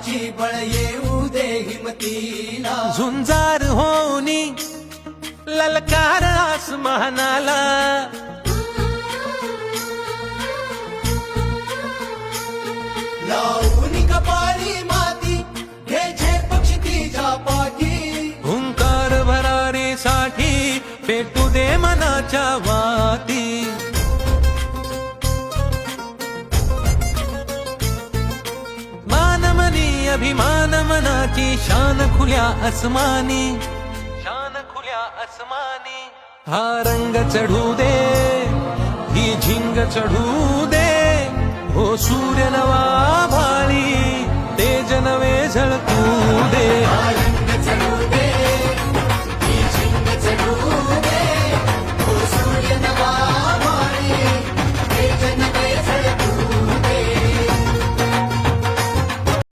कामाची बळ येऊ दे हिमतीला, झुंजार होनी ललकार आसमानाला, लावून कपाळी माती घ्यायचे पक्षी तिच्या पाठी, हुंकार भरारीसाठी पेटू दे मनाच्या वाती. मानमनी अभिमान मनाची शान खुल्या आसमानी, शान खुल्या आसमानी. हा रंग चढू दे, ही झिंग चढू दे, हो सूर्य नवा भाळी तेज